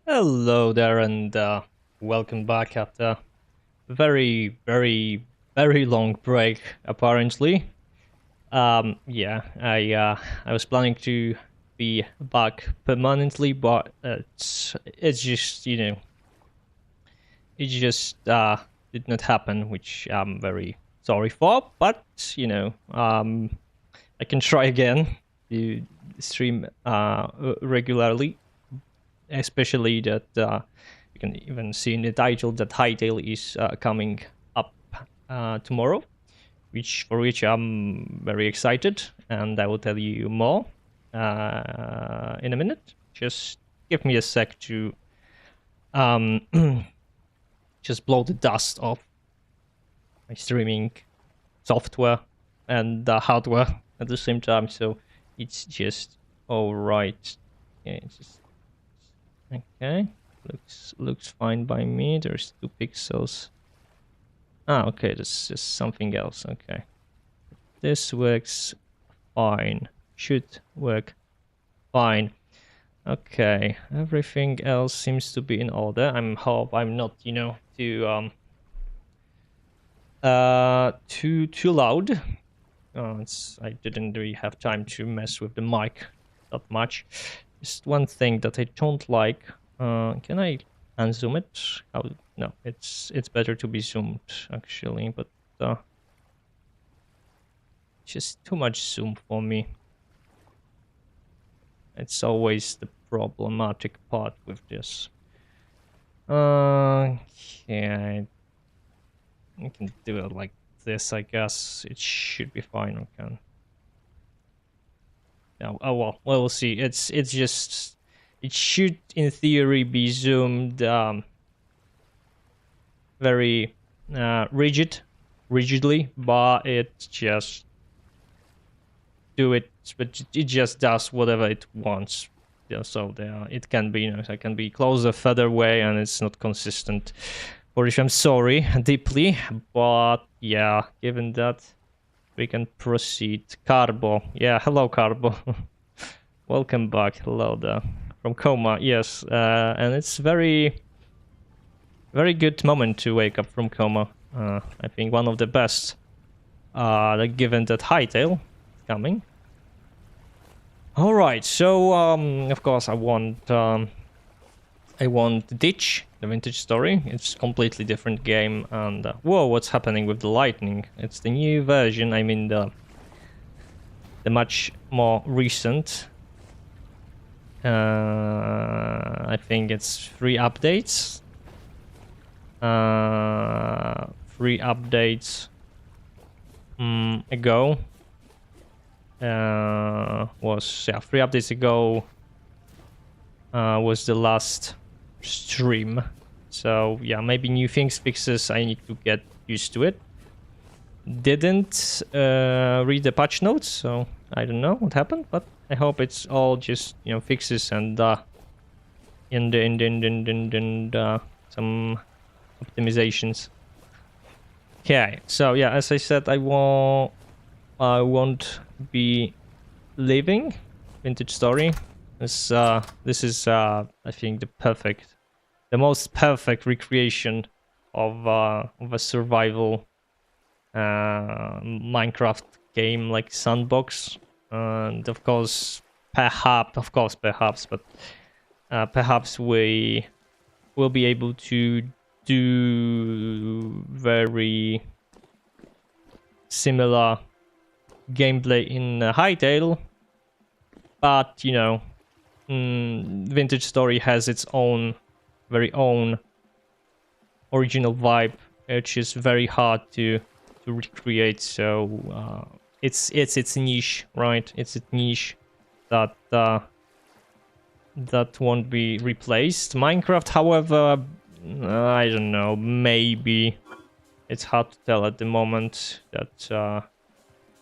Hello there, and welcome back after a very, very, very long break. Apparently, I was planning to be back permanently, but it's just it just did not happen, which I'm very sorry for. But I can try again to stream regularly, especially that you can even see in the title that Hytale is coming up tomorrow, which I'm very excited, and I will tell you more in a minute. Just give me a sec to um, just blow the dust off my streaming software and hardware at the same time, so it's just all right. Yeah, it's just okay. Looks fine by me. There's 2 pixels. Ah, okay, this is something else. Okay. This works fine. Should work fine. Okay, everything else seems to be in order. Hope I'm not, too loud. I didn't really have time to mess with the mic that much. Just one thing that I don't like. Can I unzoom it? Oh, no, it's better to be zoomed actually, but just too much zoom for me. It's always the problematic part with this. Okay, I can do it like this. I guess it should be fine. Okay. Oh well, we'll see. It's just it should in theory be zoomed very rigidly, but it just but it just does whatever it wants. Yeah, so there it can be, it can be closer, further away, and it's not consistent. For which I'm sorry deeply, but yeah, given that, we can proceed. Carbo, yeah, hello Carbo. Welcome back. Hello there from coma. Yes, and it's very good moment to wake up from coma. I think one of the best. Given that Hytale coming. All right, so of course I won't ditch the vintage story. It's a completely different game, and whoa, what's happening with the lightning? It's the new version. I mean the much more recent. I think it's 3 updates. 3 updates ago. Was 3 updates ago was the last stream. So yeah, maybe new things, fixes. I need to get used to it. Didn't read the patch notes, so I don't know what happened, but I hope it's all just fixes and some optimizations. Okay, so yeah, as I said, I won't be leaving vintage story. This is I think the most perfect recreation of a survival Minecraft game, like sandbox, and of course perhaps, but perhaps we will be able to do very similar gameplay in Hytale, but vintage story has its very own original vibe, which is very hard to recreate. So it's niche, right? It's a niche that won't be replaced. Minecraft, however, I don't know, maybe. It's hard to tell at the moment, that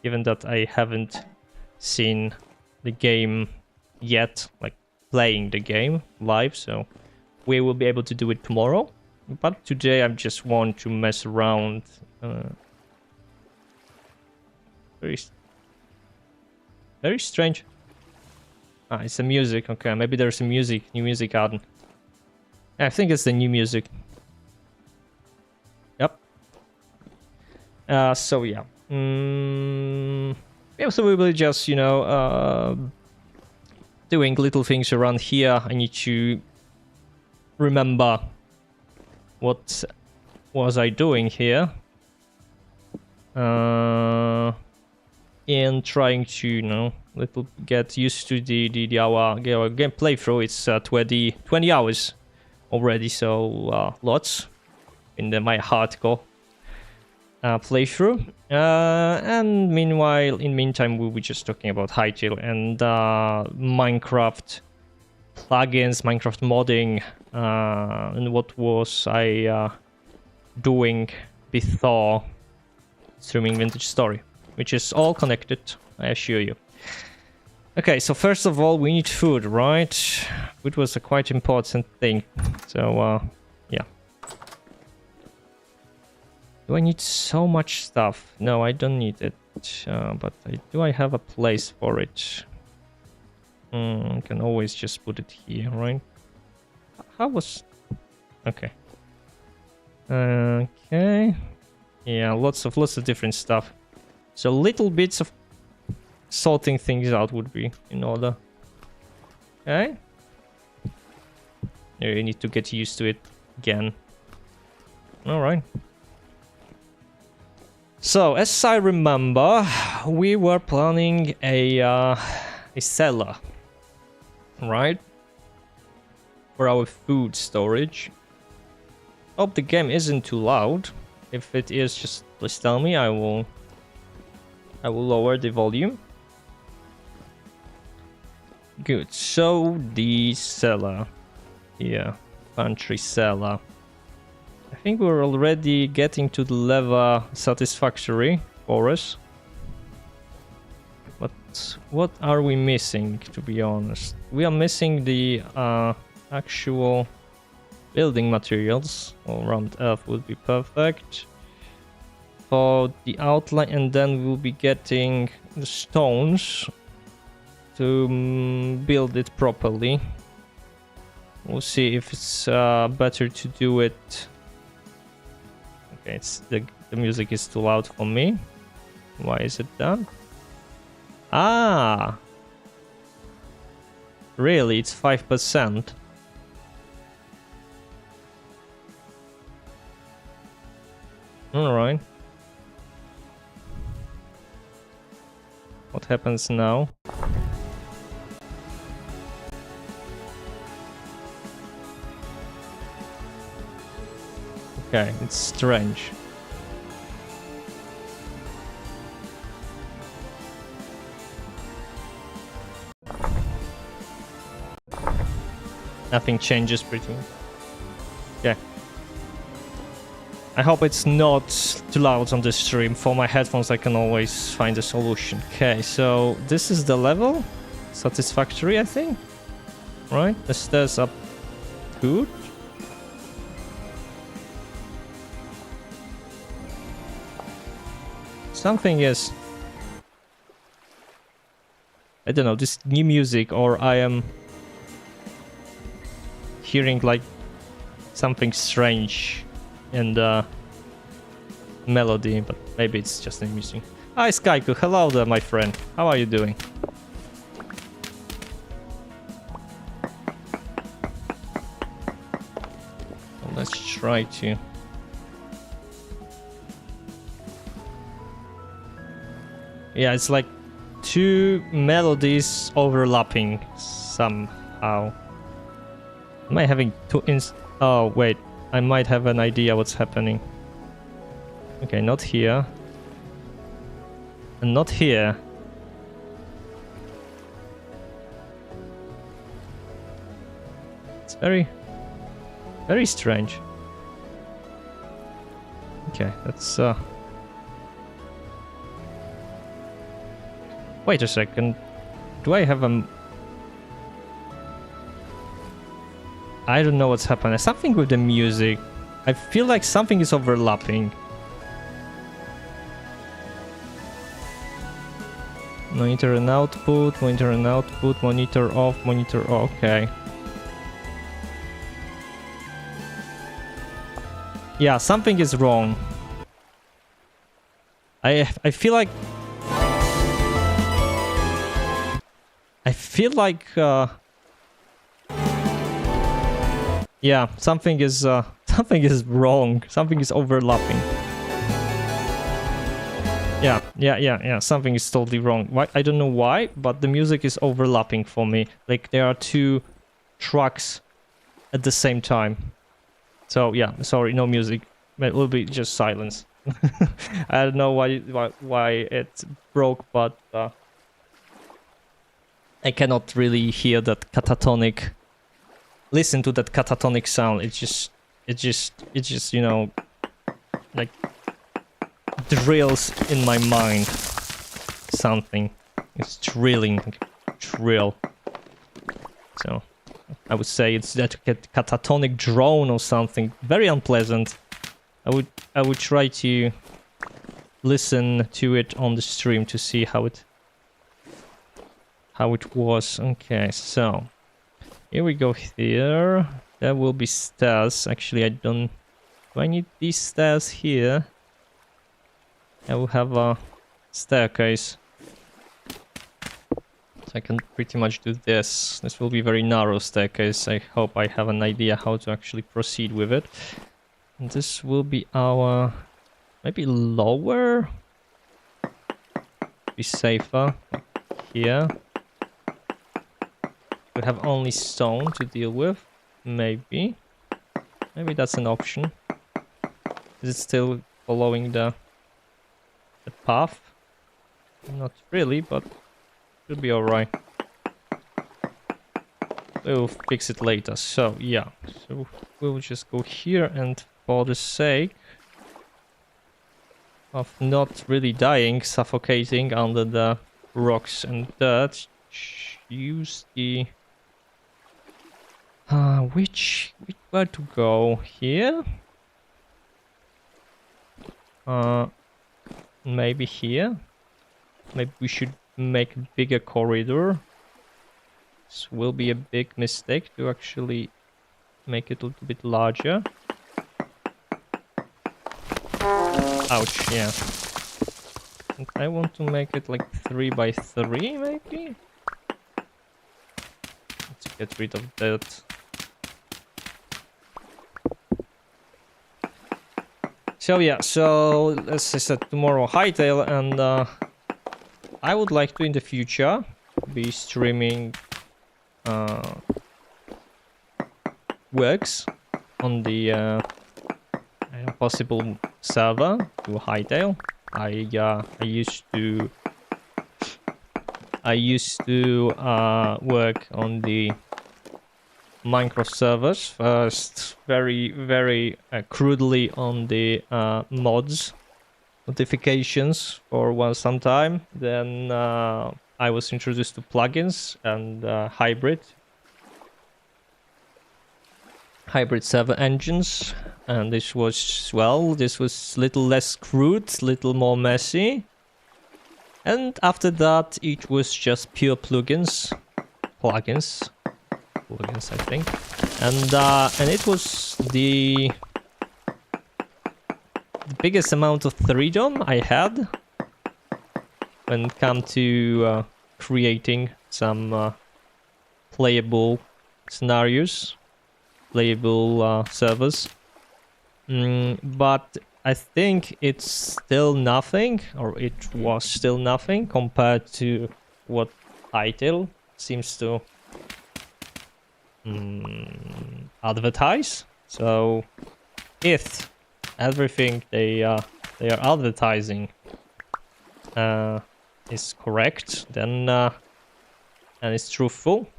given that I haven't seen the game yet, like playing the game live, so we will be able to do it tomorrow. But today I just want to mess around. Very strange. Ah, it's the music. Okay, maybe there's some new music added. I think it's the new music. Yep. So yeah. Yeah, so we will just, you know, doing little things around here. I need to remember what was I doing here. And trying to, you know, get used to our game playthrough. It's 20 hours already, so lots in my hardcore playthrough. And meanwhile, in meantime, we'll be just talking about Hytale and Minecraft plugins, Minecraft modding, and what was I doing before streaming Vintage Story, which is all connected, I assure you. Okay, so first of all, we need food, right? Food was a quite important thing. So, yeah. Do I need so much stuff? No, I don't need it. But do I have a place for it? I can always just put it here, right? How was... Okay. Okay. Yeah, lots of different stuff. So little bits of sorting things out would be in order. Okay. You need to get used to it again. Alright. So, as I remember, we were planning a cellar, right? For our food storage. Hope the game isn't too loud. If it is, just please tell me. I will lower the volume. Good. So the cellar, yeah, pantry cellar. I think we're already getting to the level satisfactory for us. But what are we missing, to be honest? We are missing the actual building materials. All around earth would be perfect for the outline, and then we'll be getting the stones to build it properly. We'll see if it's better to do it. Okay, it's the music is too loud for me. Why is it done? Ah, really? It's 5%. All right. What happens now? Okay, it's strange. Nothing changes pretty much. Okay. I hope it's not too loud on the stream. For my headphones, I can always find a solution. Okay, so this is the level. Satisfactory, I think. Right? The stairs up good. Something is... I don't know, this new music, or I am hearing like something strange in the melody, but maybe it's just the music. Hi Skyku, hello there my friend. How are you doing? Well, let's try to... Yeah, it's like two melodies overlapping somehow. Am I having two Oh, wait. I might have an idea what's happening. Okay, not here. And not here. It's very strange. Okay, that's wait a second. Do I have a... I don't know what's happening. Something with the music. I feel like something is overlapping. Monitor and output, monitor off, monitor off. Okay. Yeah, something is wrong. I feel like yeah, something is something is wrong. Something is overlapping. Yeah. Something is totally wrong. Why? I don't know why, but the music is overlapping for me. Like there are two tracks at the same time. So yeah, sorry, no music. It will be just silence. I don't know why it broke, but I cannot really hear that catatonic. Listen to that catatonic sound. It's just you know, like drills in my mind. Something. It's drilling, like, drill. So I would say it's that catatonic drone or something. Very unpleasant. I would try to listen to it on the stream to see how it was. Okay, so here we go. Here there will be stairs. Actually, do I need these stairs here? I will have a staircase. So I can pretty much do this. This will be a very narrow staircase. I hope I have an idea how to actually proceed with it. And this will be our... maybe lower? Be safer. Like here. We have only stone to deal with. Maybe. Maybe that's an option. Is it still following the path? Not really, but should be alright. We'll fix it later. So yeah, so we'll just go here, and for the sake of not really dying, suffocating under the rocks and dirt, use the where to go? Here? Maybe here? Maybe we should make a bigger corridor. This will be a big mistake to actually make it a little bit larger. Ouch, yeah. And I want to make it like 3 by 3 maybe? Let's get rid of that. So yeah, so as I said, tomorrow Hytale, and I would like to in the future be streaming works on the possible server to Hytale. I used to work on the Minecraft servers first, very crudely on the mods notifications for some time. Then I was introduced to plugins and hybrid server engines, and this was a little less crude, little more messy. And after that, it was just pure plugins, I think, and it was the biggest amount of freedom I had when it came to creating some playable scenarios, playable servers. But I think it's still nothing, or it was still nothing compared to what Hytale seems to advertise. So if everything they are advertising is correct, then and it's truthful,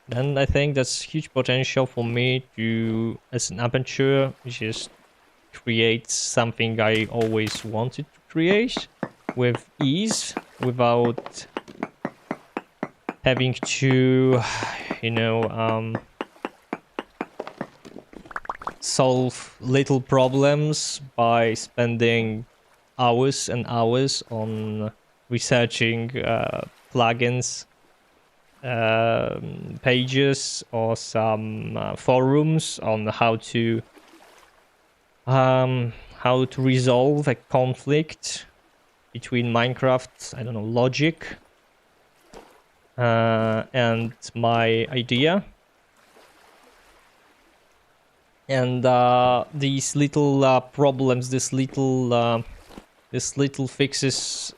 then I think that's huge potential for me to, as an amateur, just create something I always wanted to create with ease, without having to, solve little problems by spending hours and hours on researching plugins, pages, or some forums on how to how to resolve a conflict between Minecraft, I don't know, logic and my idea. And these little problems, these little fixes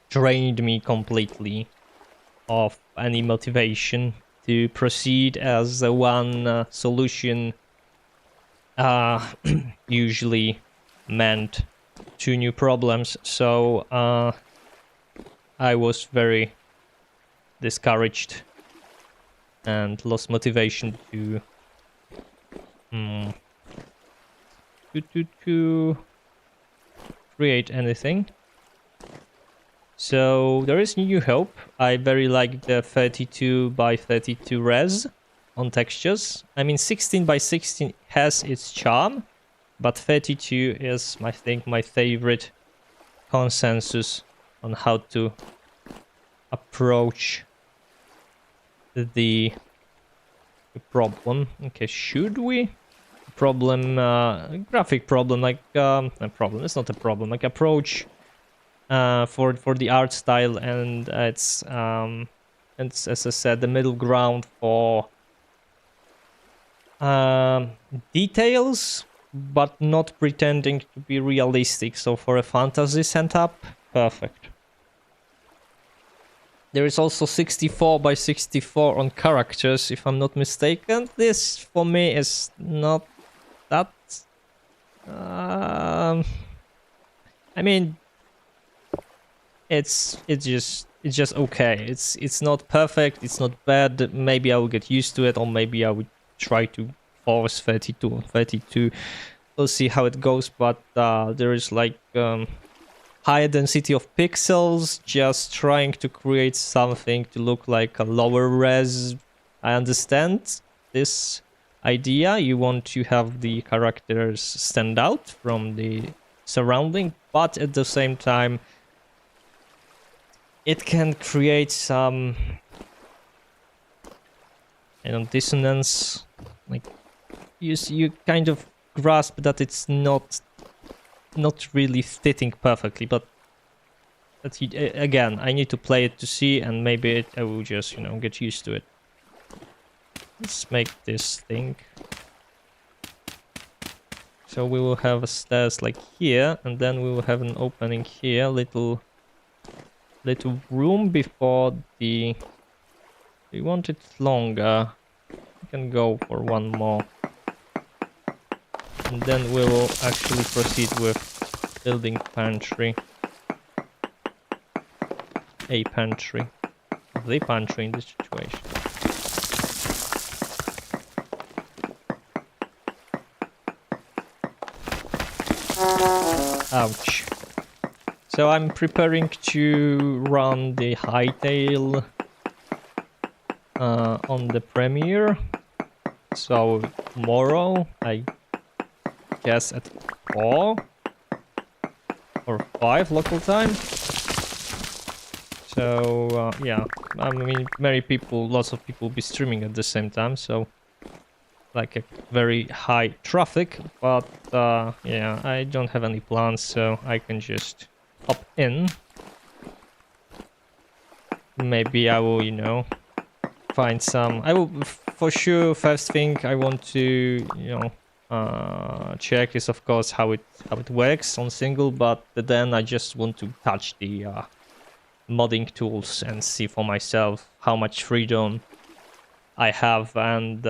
drained me completely of any motivation to proceed, as the one solution usually meant 2 new problems. So I was very discouraged and lost motivation to create anything. So there is new hope. I very like the 32 by 32 res on textures. I mean, 16 by 16 has its charm, but 32 is, I think, my favorite consensus on how to approach the problem. Okay, should we? Problem, graphic problem, like a problem. It's not a problem. Like approach for the art style, and it's as I said, the middle ground for details, but not pretending to be realistic. So for a fantasy setup, perfect. There is also 64 by 64 on characters, if I'm not mistaken. This, for me, is not that... I mean, it's just okay. It's not perfect, it's not bad. Maybe I will get used to it, or maybe I would try to force 32 on 32. We'll see how it goes, but there is like... higher density of pixels, just trying to create something to look like a lower res. I understand this idea. You want to have the characters stand out from the surrounding, but at the same time, it can create some, you know, dissonance. Like you kind of grasp that it's not really fitting perfectly, but again, I need to play it to see, and maybe I will just, you know, get used to it. Let's make this thing. So we will have a stairs like here, and then we will have an opening here, little room before the... We want it longer. We can go for one more. And then we will actually proceed with building pantry. A pantry. The pantry in this situation. Ouch. So I'm preparing to run the Hytale on the premiere. So tomorrow, I guess at 4 or 5 local time. So yeah, I mean, lots of people will be streaming at the same time, so like a very high traffic, but yeah, I don't have any plans, so I can just hop in. Maybe I will, you know, find some... I will, for sure, first thing I want to, you know, check is, of course, how it works on single, but then I just want to touch the modding tools and see for myself how much freedom I have, and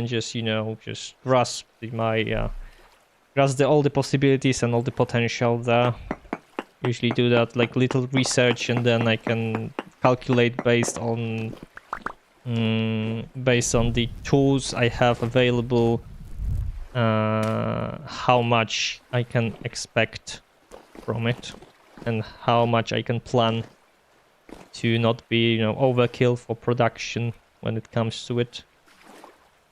just, you know, just grasp all the possibilities and all the potential there. Usually do that, like, little research, and then I can calculate based on the tools I have available, how much I can expect from it, and how much I can plan to not be, you know, overkill for production when it comes to it.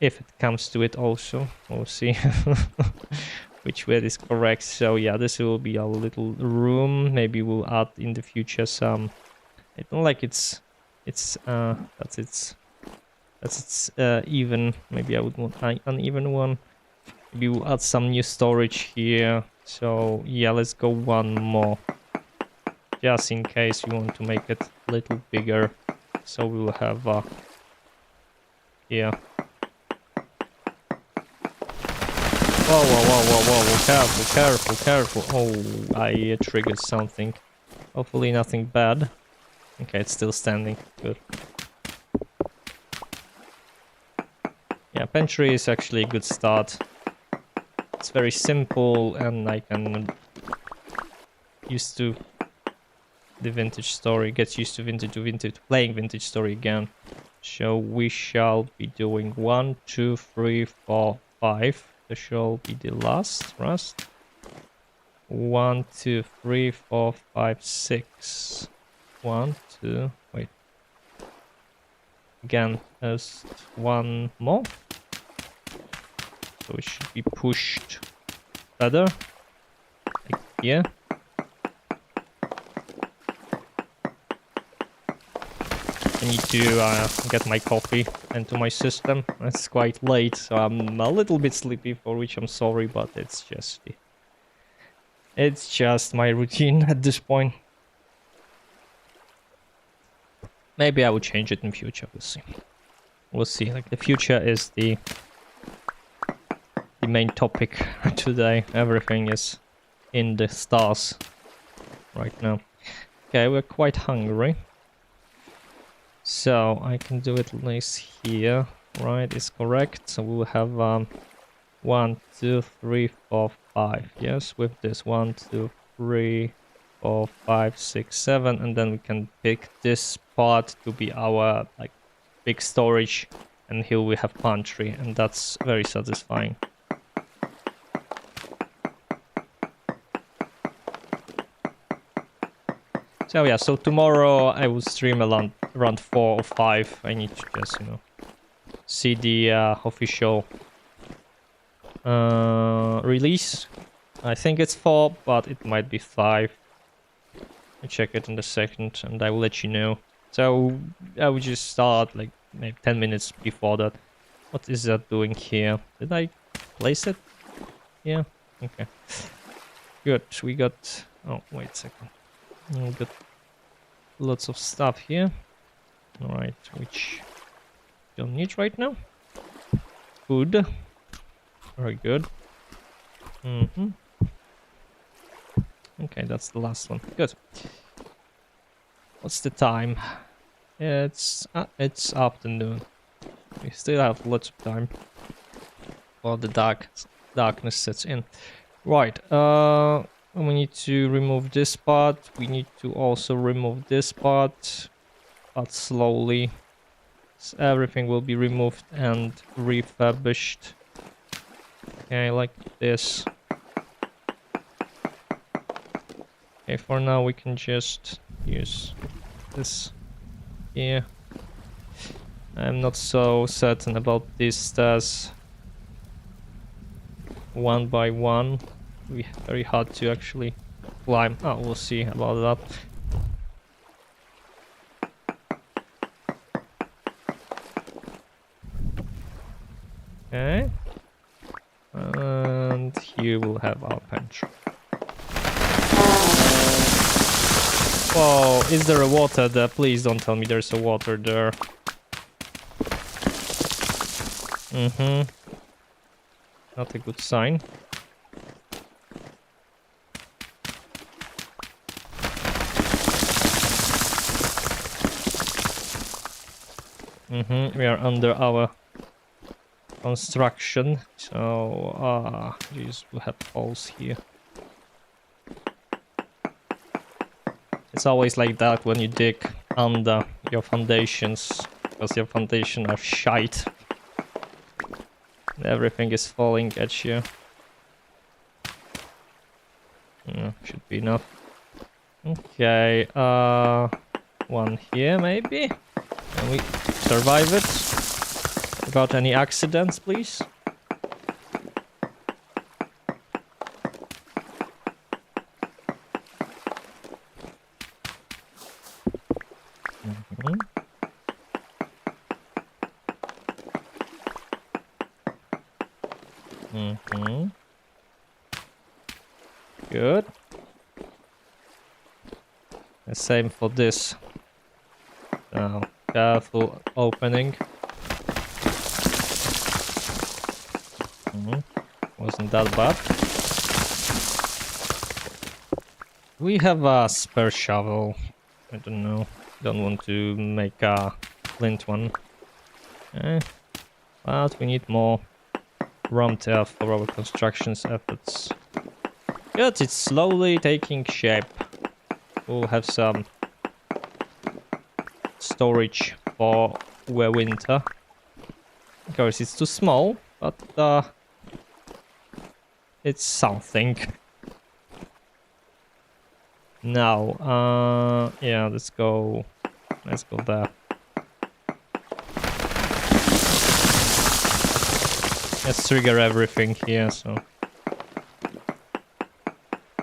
If it comes to it also, we'll see which way is correct. So yeah, this will be our little room. Maybe we'll add in the future some... I don't like that's its That's even. Maybe I would want an uneven one. Maybe we'll add some new storage here. So yeah, let's go one more. Just in case we want to make it a little bigger. So we will have here. Whoa, whoa, whoa, whoa, whoa, careful, careful, careful. Oh, I triggered something. Hopefully nothing bad. Okay, it's still standing. Good. Yeah, pantry is actually a good start. It's very simple and I can used to the vintage story, gets used to vintage, playing vintage story again. So we shall be doing 1, 2, 3, 4, 5. This shall be the last rust. 1, 2, 3, 4, 5, 6. 1, 2, wait. Again, there's one more. So it should be pushed better. Like here. I need to get my coffee into my system. It's quite late, so I'm a little bit sleepy, for which I'm sorry, but it's just my routine at this point. Maybe I will change it in future. We'll see. We'll see. Like the future is the main topic today. Everything is in the stars right now. Okay, we're quite hungry. So I can do it nice here, right? Is correct. So we will have 1, 2, 3, 4, 5. Yes, with this 1, 2, 3, 4, 5, 6, 7, and then we can pick this part to be our like big storage, and here we have pantry, and that's very satisfying. So yeah, so tomorrow I will stream around 4 or 5. I need to just, see the official release. I think it's 4, but it might be 5. I'll check it in a second and I will let you know. So I will just start like maybe 10 minutes before that. What is that doing here? Did I place it? Yeah, okay. Good, we got... Oh, wait a second. We got lots of stuff here. Alright, which don't need right now. Food. Very good. Okay, that's the last one. Good. What's the time? It's afternoon. We still have lots of time while the darkness sets in. Right. We need to remove this part. We need to also remove this part, but slowly. So everything will be removed and refurbished. Okay, like this. Okay, for now we can just use this here. I'm not so certain about these stairs. One by one. Very hard to actually climb. Oh, we'll see about that. Okay. And here we'll have our pantry. Whoa, is there a water there? Please don't tell me there's a water there. Not a good sign. We are under our construction, so geez, we'll have holes here. It's always like that when you dig under your foundations, because your foundations are shite. Everything is falling at you. Should be enough. Okay, one here maybe? Can we survive it? Without any accidents, please? Mm-hmm. Good. The same for this. Now, careful opening. Wasn't that bad. We have a spare shovel. I don't know. Don't want to make a flint one. But we need more rammed earth for our constructions efforts. Good, it's slowly taking shape. We'll have some storage for winter. Of course, it's too small, but it's something. Now, yeah, let's go there. Let's trigger everything here, so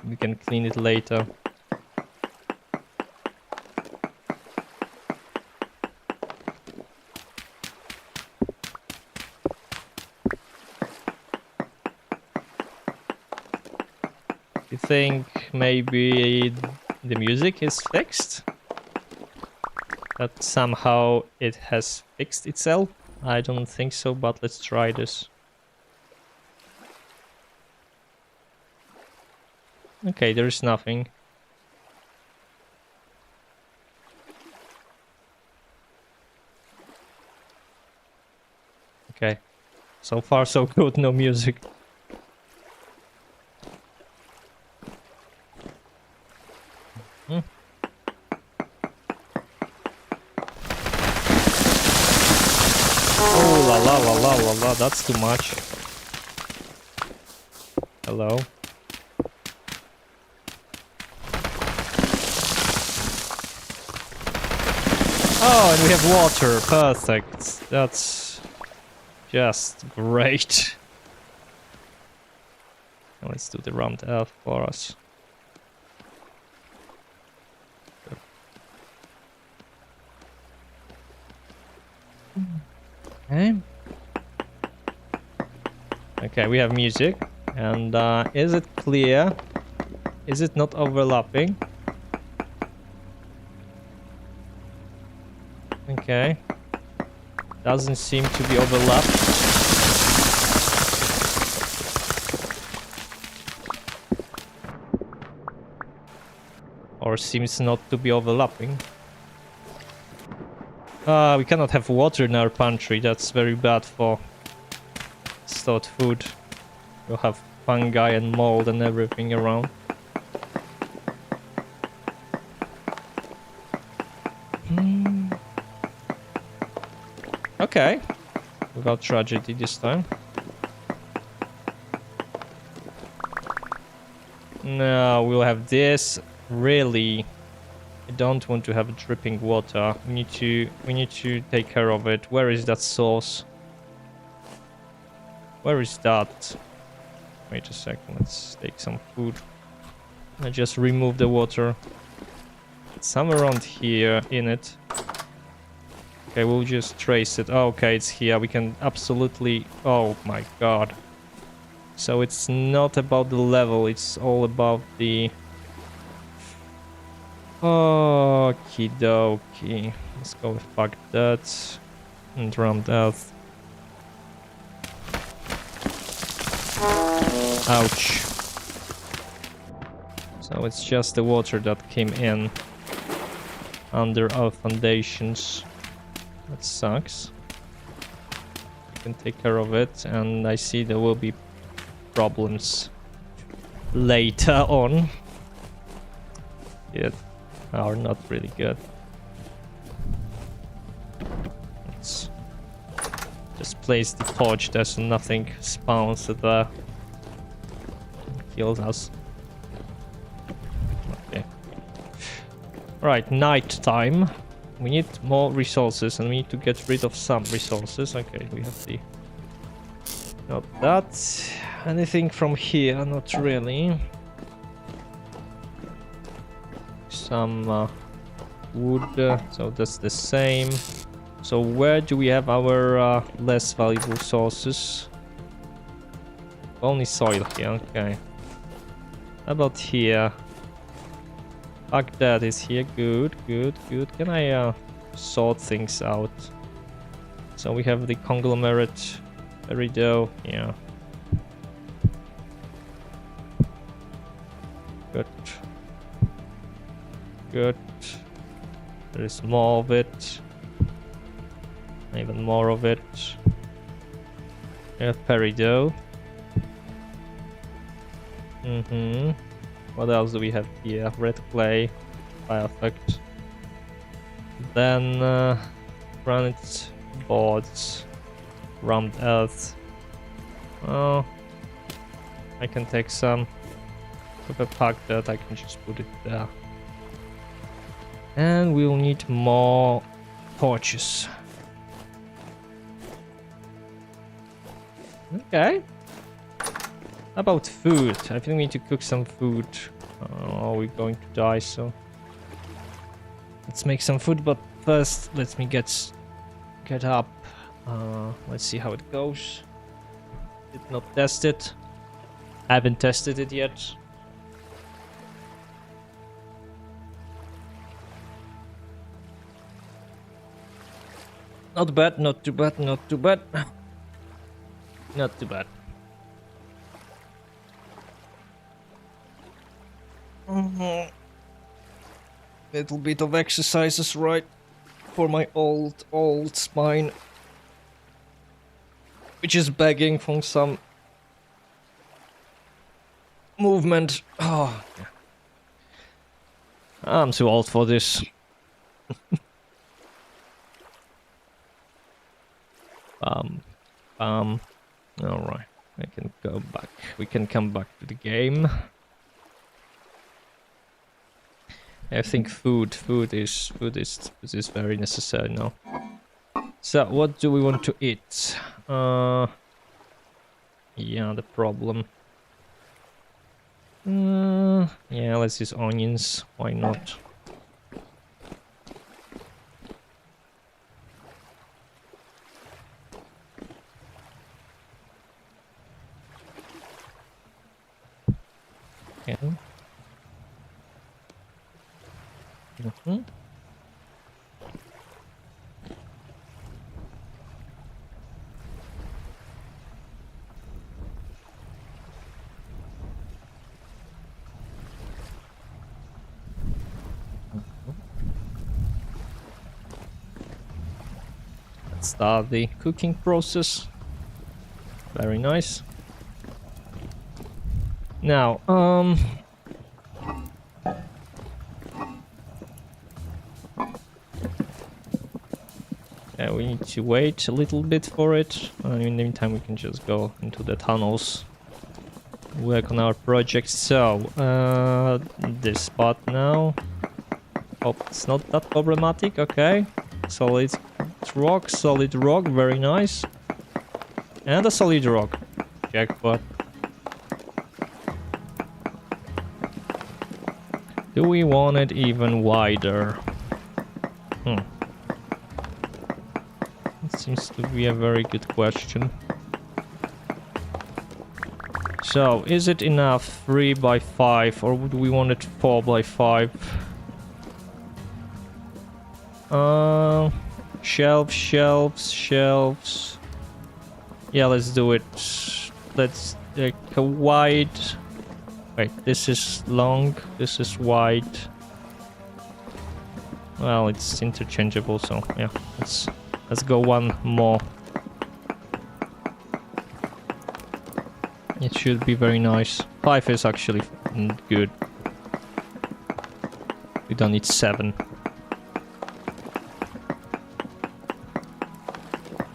we can clean it later. You think maybe the music is fixed? That somehow it has fixed itself? I don't think so, but let's try this. Okay, there's nothing. Okay. So far so good, no music. Oh la la la la la la, that's too much. Hello. Oh, and we have water. Perfect. That's just great. Now let's do the rammed earth for us. Okay. Okay, we have music. And is it clear? Is it not overlapping? Okay. Doesn't seem to be overlapped. Or seems not to be overlapping. We cannot have water in our pantry. That's very bad for stored food. We'll have fungi and mold and everything around. Okay. Without tragedy this time. No, we'll have this. Really, I don't want to have dripping water. We need to take care of it. Where is that source? Where is that? Wait a second, let's take some food. I just remove the water. It's somewhere around here in it. Okay, we'll just trace it. Oh, okay, it's here. We can absolutely... Oh my god. So it's not about the level, it's all about the... Okie dokie. Let's go with fuck that. And rammed earth. Ouch. So it's just the water that came in under our foundations. That sucks. We can take care of it, and I see there will be problems later on. Yeah, are not really good. Let's just place the torch there so nothing spawns there. Kills us. Okay. Right, night time. We need more resources and we need to get rid of some resources. Okay, we have the... Not that. Anything from here? Not really. Some wood, so that's the same. So where do we have our less valuable sources? Only soil here, okay. How about here? Baghdad is here, good, good, good. Can I sort things out? So we have the conglomerate, Perido, yeah. Good. Good. There is more of it. Even more of it. We have Perido. What else do we have here? Red clay. Perfect. Then granite boards. Round earth. Oh, I can take some. With a pack that I can just put it there. And we'll need more torches. Okay. How about food? I think we need to cook some food. Or we're going to die, so let's make some food. But first, let me get up. Let's see how it goes. Did not test it. Haven't tested it yet. Not bad, not too bad, not too bad. Not too bad. Little bit of exercises, right? For my old spine. Which is begging for some movement. Oh, yeah. I'm too old for this. Alright, I can go back. We can come back to the game. I think food is very necessary now. So what do we want to eat? Yeah, the problem. Yeah, let's use onions. Why not? Yeah. Let's start the cooking process. Very nice. Now, yeah, we need to wait a little bit for it. In the meantime, we can just go into the tunnels, work on our project. So, this spot now. Oh, it's not that problematic. Okay, solid rock, very nice, and a solid rock. Jackpot. Do we want it even wider? It seems to be a very good question. So, is it enough 3 by 5 or would we want it 4 by 5? Shelves. Yeah, let's do it. Let's take a wide. Wait, this is long, this is wide. Well, it's interchangeable, so yeah, let's go one more. It should be very nice. 5 is actually good. We don't need 7.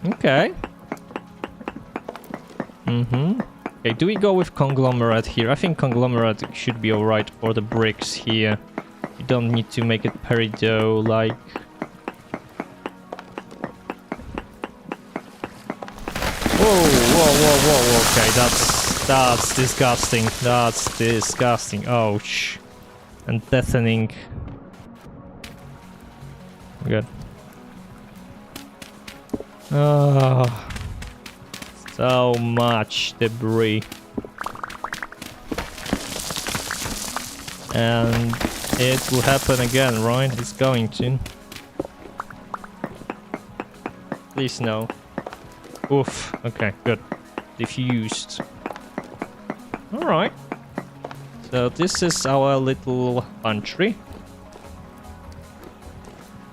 Okay. Okay, do we go with conglomerate here? I think conglomerate should be alright for the bricks here. You don't need to make it Perido like. Whoa. Okay, that's disgusting. That's disgusting. Ouch. And deafening. Good. Oh. So much debris. And it will happen again, right? It's going to. Please no. Oof. Okay, good. Diffused. Alright. So this is our little pantry.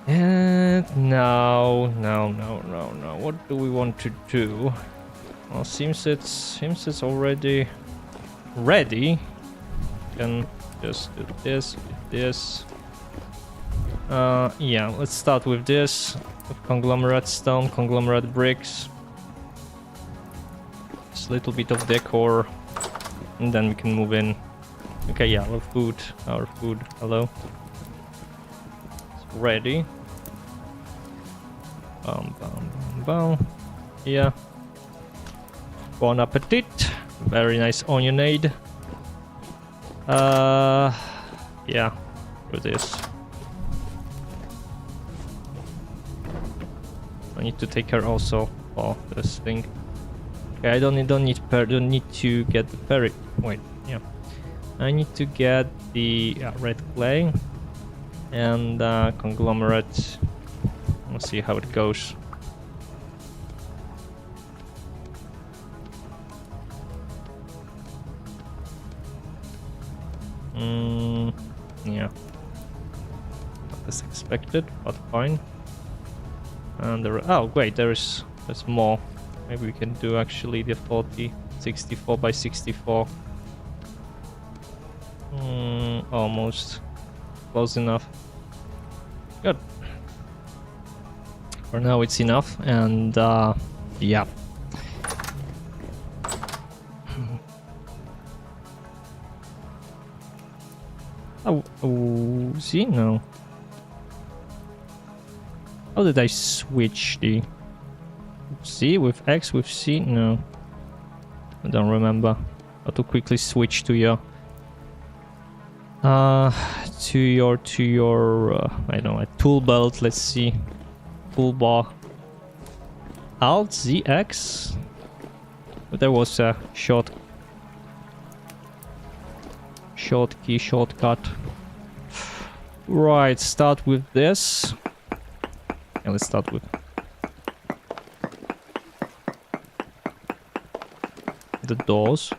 And now, what do we want to do? Well, seems it's already ready. Can just do this, yeah, let's start with this. With conglomerate stone, conglomerate bricks. Just a little bit of decor. And then we can move in. Okay, yeah, our food, hello. It's ready. Bum. Yeah. Bon appetit. Very nice onionade. Yeah, do this. I need to take care also of this thing. Okay, I don't need to get the ferry. Wait, yeah. I need to get the red clay and conglomerate. Let's see how it goes. Yeah. Not as expected, but fine. And oh wait, there's more. Maybe we can do actually the 64 by 64. Almost close enough. Good. For now it's enough, and yeah. Oh, see, no. How did I switch the C with X with C? No, I don't remember how to quickly switch to your I don't know, a tool belt. Let's see, toolbar. Alt ZX. But there was a shortcut. Right, start with this. And let's start with the doors.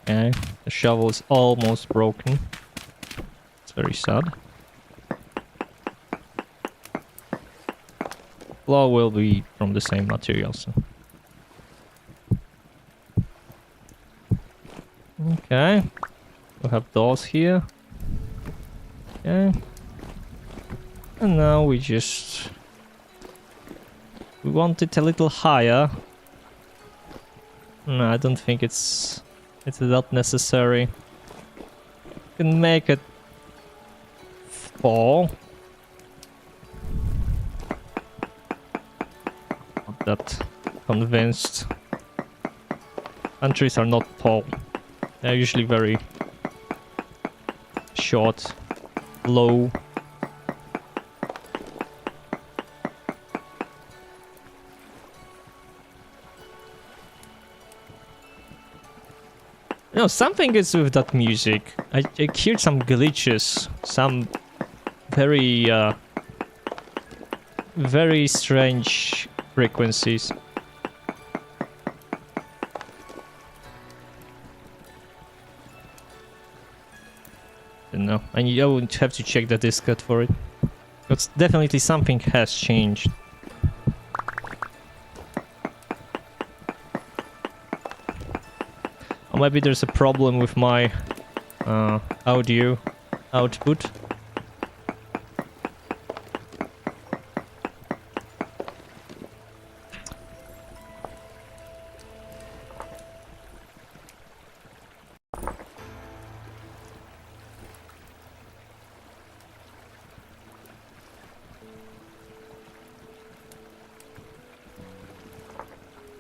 Okay, the shovel is almost broken. It's very sad. Floor will be from the same materials. Okay, we have doors here. Okay, and now we want it a little higher. No, I don't think it's not necessary. You can make it 4. Not that convinced. Entries are not tall. They're usually very short, low. No, something is with that music. I hear some glitches, some very very strange frequencies. Don't know. I would have to check the Discord for it. But definitely something has changed. Or maybe there's a problem with my audio output.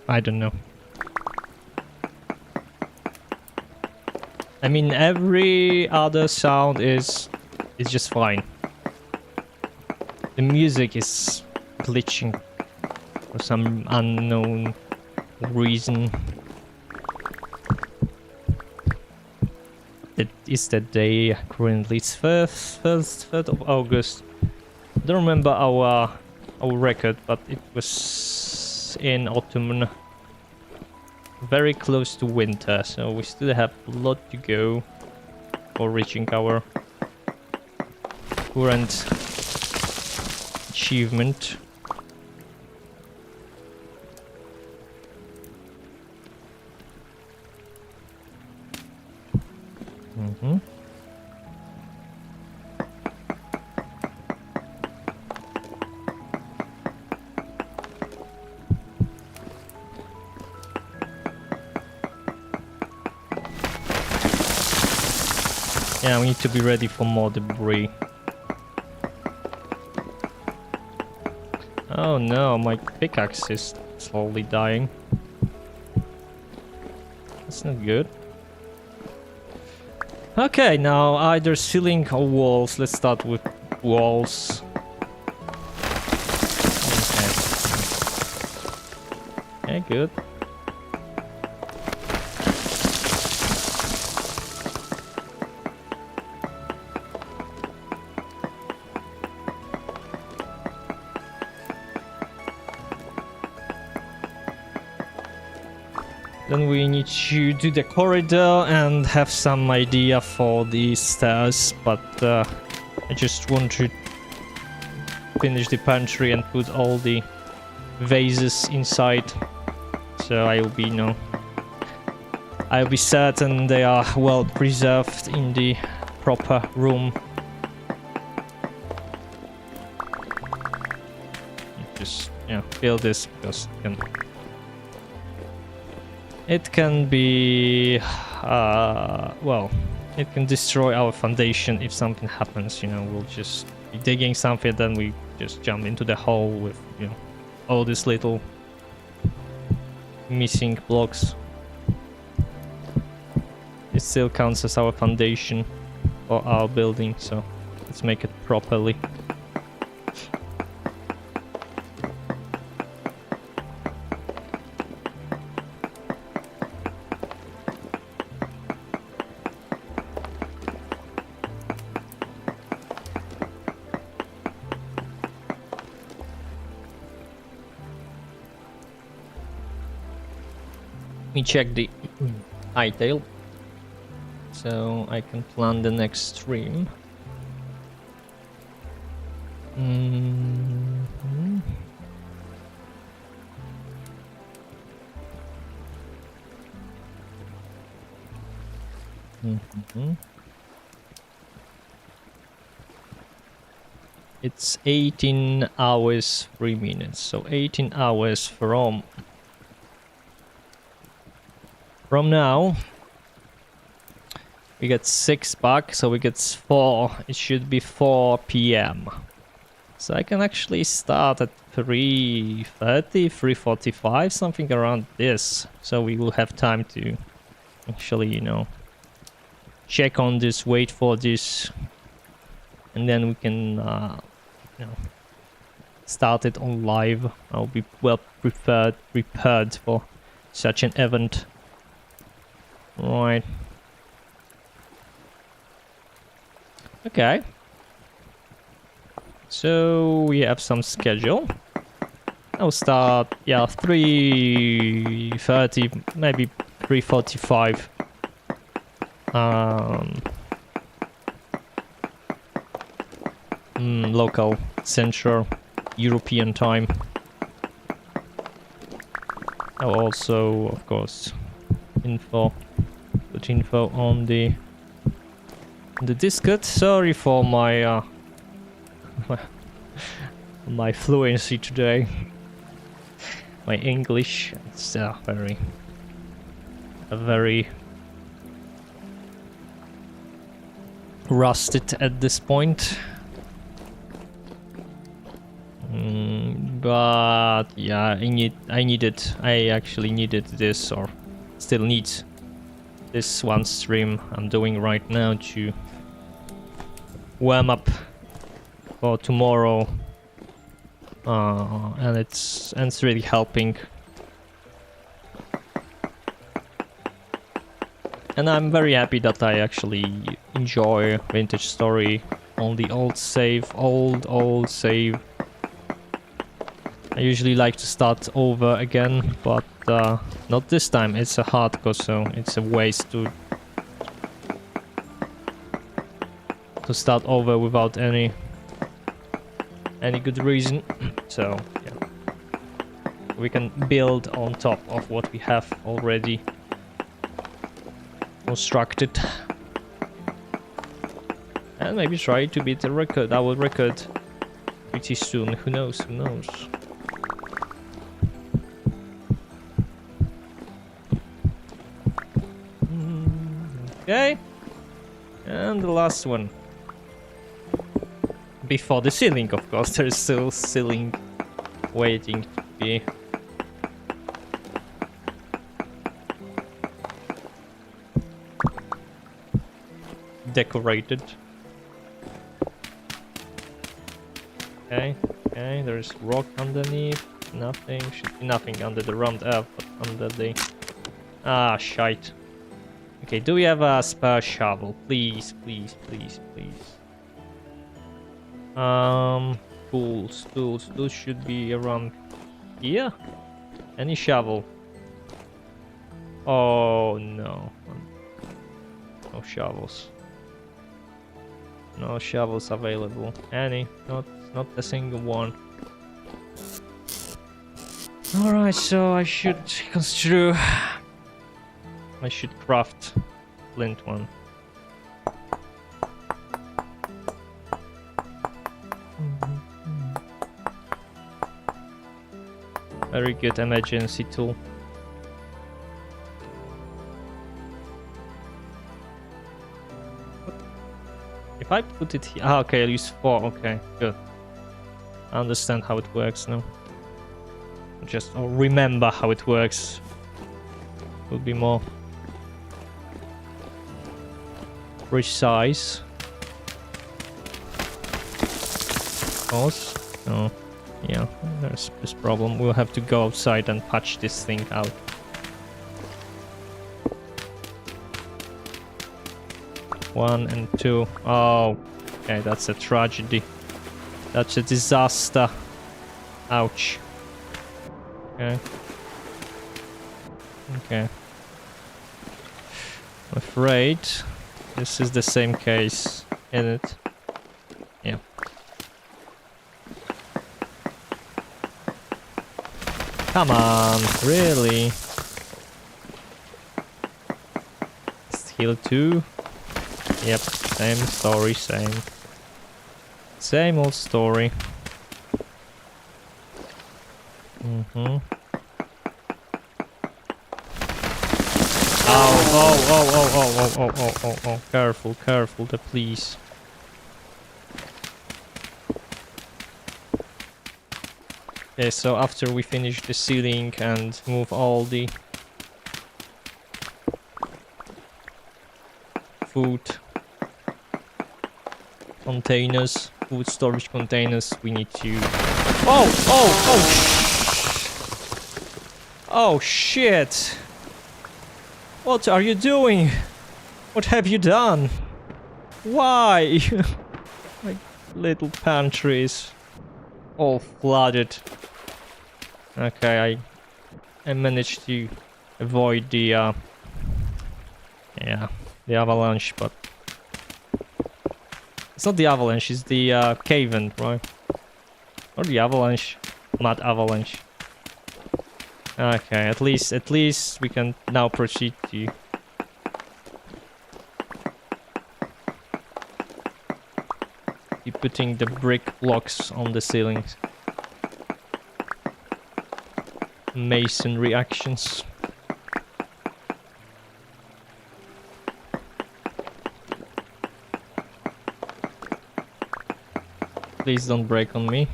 I don't know. I mean, every other sound is just fine. The music is glitching for some unknown reason. It is the day currently. It's 3rd of August. I don't remember our record, but it was in autumn, very close to winter, so we still have a lot to go for reaching our current achievement. Yeah, we need to be ready for more debris. Oh no, my pickaxe is slowly dying. That's not good. Okay, now either ceiling or walls. Let's start with walls. Okay. Okay, good. Then we need to do the corridor and have some idea for the stairs, but I just want to finish the pantry and put all the vases inside, so I will be, I'll be certain they are well preserved in the proper room. Just build this because it can be, well, it can destroy our foundation if something happens, we'll just be digging something, then we just jump into the hole with, all these little missing blocks. It still counts as our foundation for our building, so let's make it properly. Let me check the Hytale so I can plan the next stream. It's 18 hours 3 minutes, so 18 hours from now. We get 6 back, so we get 4. It should be 4 p.m. So I can actually start at 3:30, 3:45, something around this. So we will have time to actually, check on this, wait for this, and then we can, start it on live. I'll be well prepared for such an event. Right. Okay. So we have some schedule. I'll start, 3:30, maybe 3:45. Local Central European time. I'll also, of course, put info on the Discord. Sorry for my my fluency today. My English, it's very rusted at this point. But yeah, I actually needed this, or still need this one stream I'm doing right now to warm up for tomorrow, and it's really helping And I'm very happy that I actually enjoy Vintage Story on the old save, old save. I usually like to start over again, but not this time. It's a hardcore, so it's a waste to start over without any good reason. So yeah, we can build on top of what we have already constructed, and maybe try to beat our record pretty soon. Who knows? Who knows? Okay, and the last one. Before the ceiling, of course. There's still ceiling waiting to be decorated. Okay, there's rock underneath. Nothing, should be nothing under the round F, but under the... Ah, shite. Okay, do we have a spare shovel? Please. Tools. Those should be around here. Any shovel? Oh no. No shovels. No shovels available. Any? Not a single one. Alright, so I should construe. I should craft flint one. Very good emergency tool. If I put it here... Ah, okay, I'll use 4. Okay, good. I understand how it works now. Just remember how it works. Would be more precise. Of course. No. Yeah, there's this problem. We'll have to go outside and patch this thing out. One and two. Oh, okay, that's a tragedy. That's a disaster. Ouch. Okay. Okay. I'm afraid this is the same case, isn't it? Yeah. Come on, really? Steel 2? Yep, same story, same old story. Mm-hmm. Oh, careful, please. Okay, so after we finish the ceiling and move all the food containers, food storage containers, we need to... Oh shit! What are you doing? What have you done? Why? My little pantry is all flooded. Okay, I managed to avoid the the avalanche, but it's not the avalanche, it's the cave-in, right? Or the avalanche, mud avalanche. Okay, at least we can now proceed to putting the brick blocks on the ceilings. Masonry actions. Please don't break on me.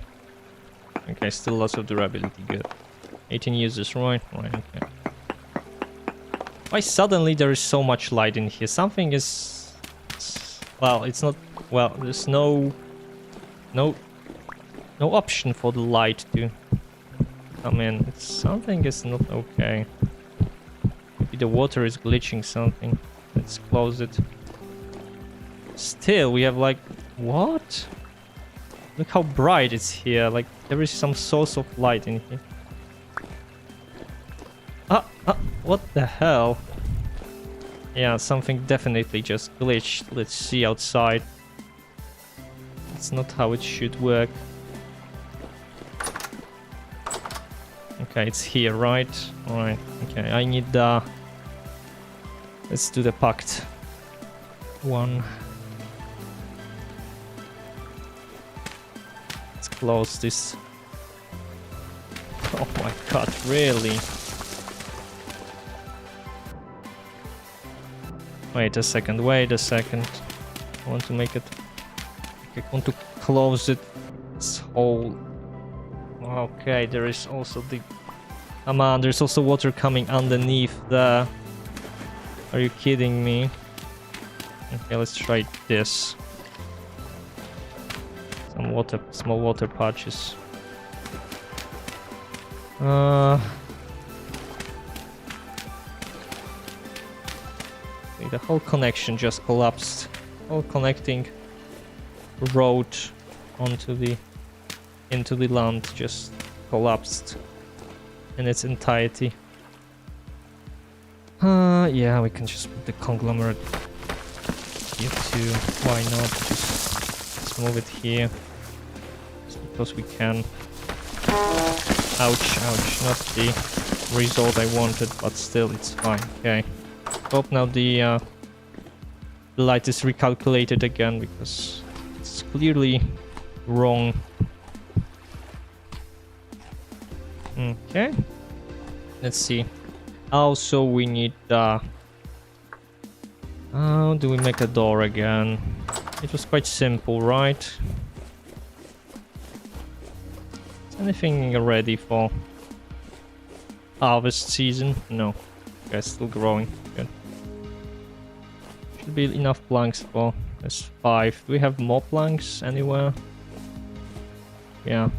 Okay, still lots of durability, good. 18 users, right? Right, okay. Why suddenly there is so much light in here? Something is... Well, it's not... Well, there's no option for the light to come in. Something is not okay. Maybe the water is glitching something. Let's close it. Still, we have like... What? Look how bright it's here. Like, there is some source of light in here. What the hell? Yeah, something definitely just glitched. Let's see outside. It's not how it should work. Okay, it's here, right? Alright, okay, I need let's do the pact. 1. Let's close this. Oh my god, really? Wait a second, wait a second. I want to make it... I want to close it. This whole... Okay, there is also the... Come on, there's also water coming underneath the... Are you kidding me? Okay, let's try this. Some water, small water patches. The whole connection just collapsed. Whole connecting road onto the into the land just collapsed in its entirety. Yeah, we can just put the conglomerate here too. Why not? Just move it here. Just because we can. Ouch, ouch. Not the result I wanted, but still it's fine. Okay. Hope now the light is recalculated again because it's clearly wrong. Okay. Let's see. Also, we need how do we make a door again? It was quite simple, right? Is anything ready for harvest season? No. Okay, still growing. Good. Should be enough planks for this 5. Do we have more planks anywhere? Yeah.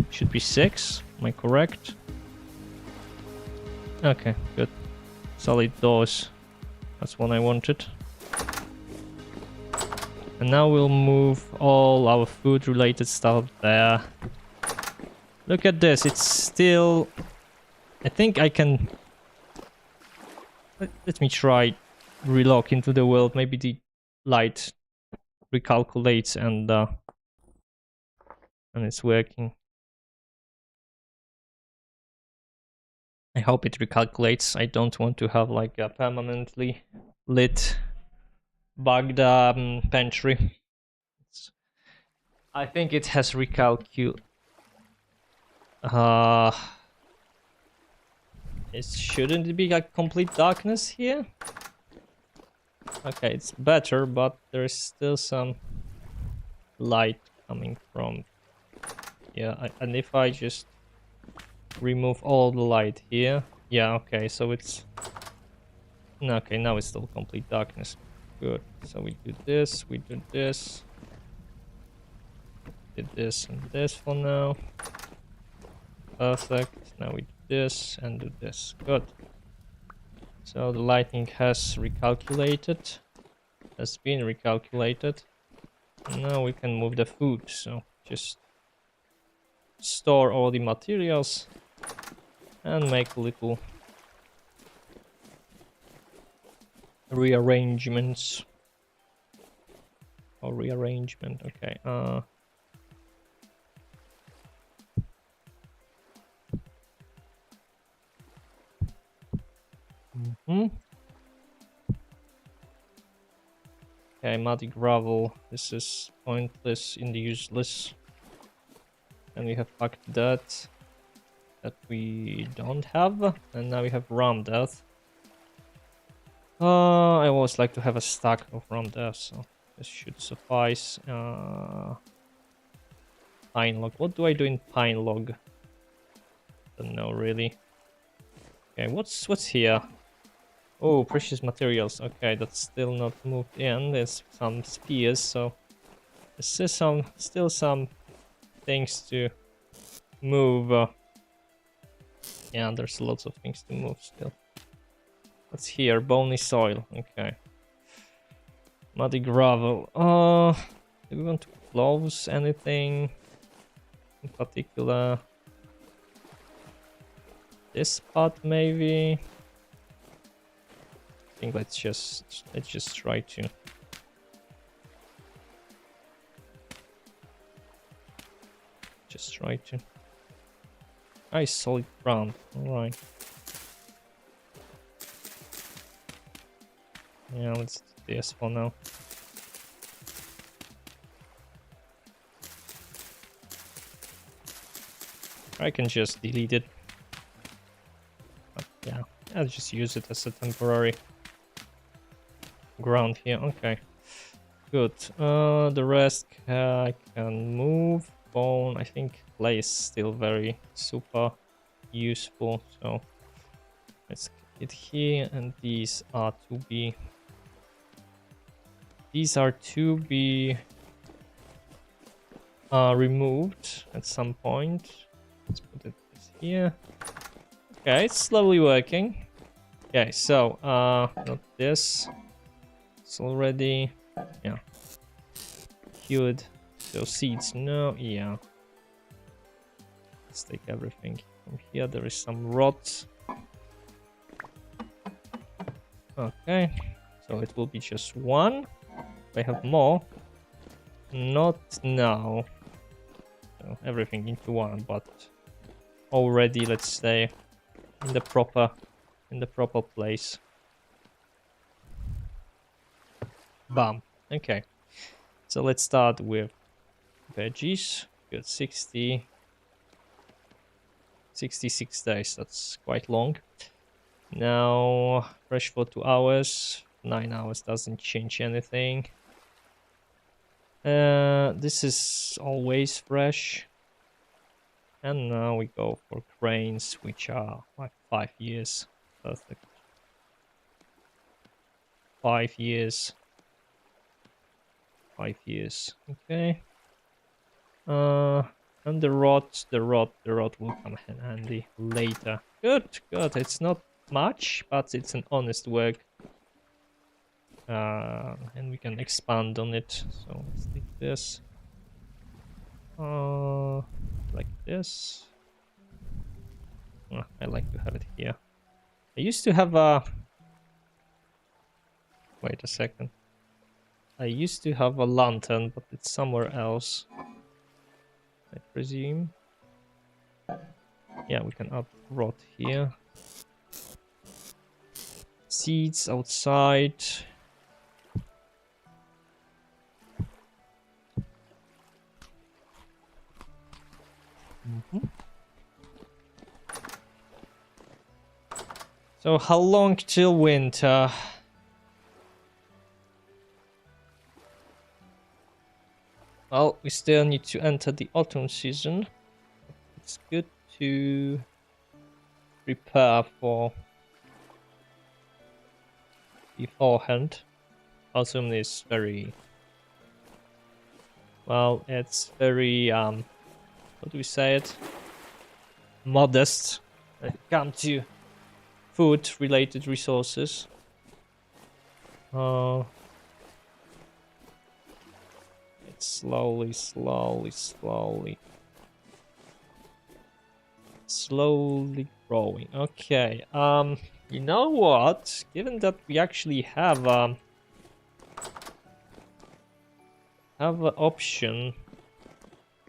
Should be 6. Am I correct? Okay, good. Solid doors. That's what I wanted. And now we'll move all our food related stuff there. Look at this, it's still... I think I can... Let me try relog into the world. Maybe the light recalculates and it's working. I hope it recalculates. I don't want to have like a permanently lit bugged pantry. I think it has recalculated. Shouldn't it be like complete darkness here? Okay, it's better, but there's still some light coming from... Yeah, and if I just remove all the light here... Yeah, okay, so it's... Okay, now it's still complete darkness. Good. So we do this, we do this. Did this and this for now. Perfect. Now we do this and do this. Good. So the lighting has recalculated. Has been recalculated. Now we can move the food. So just store all the materials and make little rearrangements. Or rearrangement. Okay. Okay, muddy gravel. This is pointless in the useless. And we have packed that we don't have. And now we have ram death. I always like to have a stack of ram death, so this should suffice. Pine log. What do I do in pine log? Don't know really. Okay, what's here? Oh, precious materials. Okay, that's still not moved in. There's some spears, so there's still some things to move. Yeah, there's lots of things to move still. What's here? Bony soil. Okay. Muddy gravel. Do we want to close anything in particular? This spot maybe. I think let's just try to. Just try to. Nice solid ground. All right. Yeah, let's do this for now. I can just delete it. But yeah, I'll just use it as a temporary ground here. Okay, good. The rest I can move. Bone, I think clay is still very super useful. So let's get it here, and these are to be. These are to be removed at some point. Let's put it here. Okay, it's slowly working. Okay, so not this. It's already cured. So seeds, no, yeah. Let's take everything from here. There is some rot. Okay, so it will be just one. I have more. Not now. So everything into one, but already, let's say, in the proper place. Bam. Okay. So let's start with veggies. Good. 66 days. That's quite long. Now fresh for 2 hours. 9 hours doesn't change anything. This is always fresh. And now we go for grains, which are like 5 years. Perfect. 5 years. 5 years. Okay. And the rot will come in handy later. Good. It's not much, but it's an honest work. And we can expand on it. So let's take this. Like this. I like to have it here. I used to have a. Wait a second. I used to have a lantern, but it's somewhere else, I presume. Yeah, we can add rot here. Seeds outside. So how long till winter? Well, we still need to enter the autumn season. It's good to prepare for beforehand. Autumn is very well, it's very what do we say it? Modest when it comes to food related resources. It's slowly growing. Okay, you know what? Given that we actually have an option,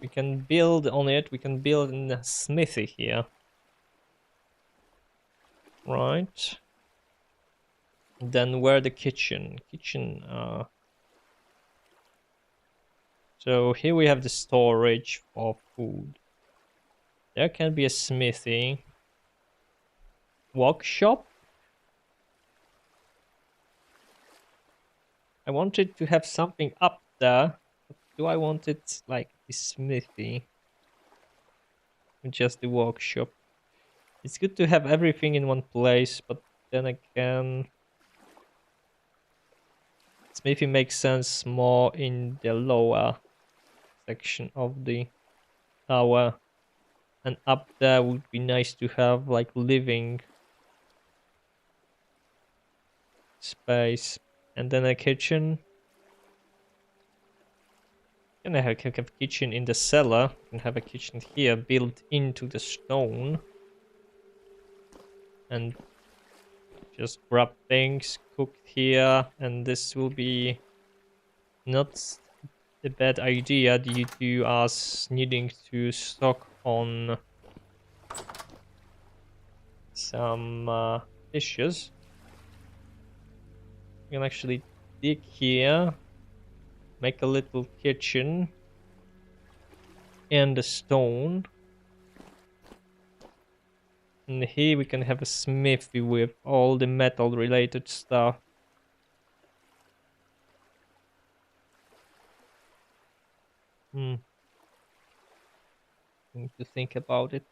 we can build on it. We can build in a smithy here, right? And then where the kitchen? So here we have the storage for food. There can be a smithy. Workshop. I wanted to have something up there. Do I want it like the smithy? Or just the workshop? It's good to have everything in one place, but then again, smithy makes sense more in the lower section of the tower. And up there would be nice to have like living space, and then a kitchen. Gonna have a kitchen in the cellar, and have a kitchen here built into the stone, and just grab things cooked here, and this will be not a bad idea due to us needing to stock on some dishes. We can actually dig here, make a little kitchen and a stone. And here we can have a smithy with all the metal related stuff. Need to think about it.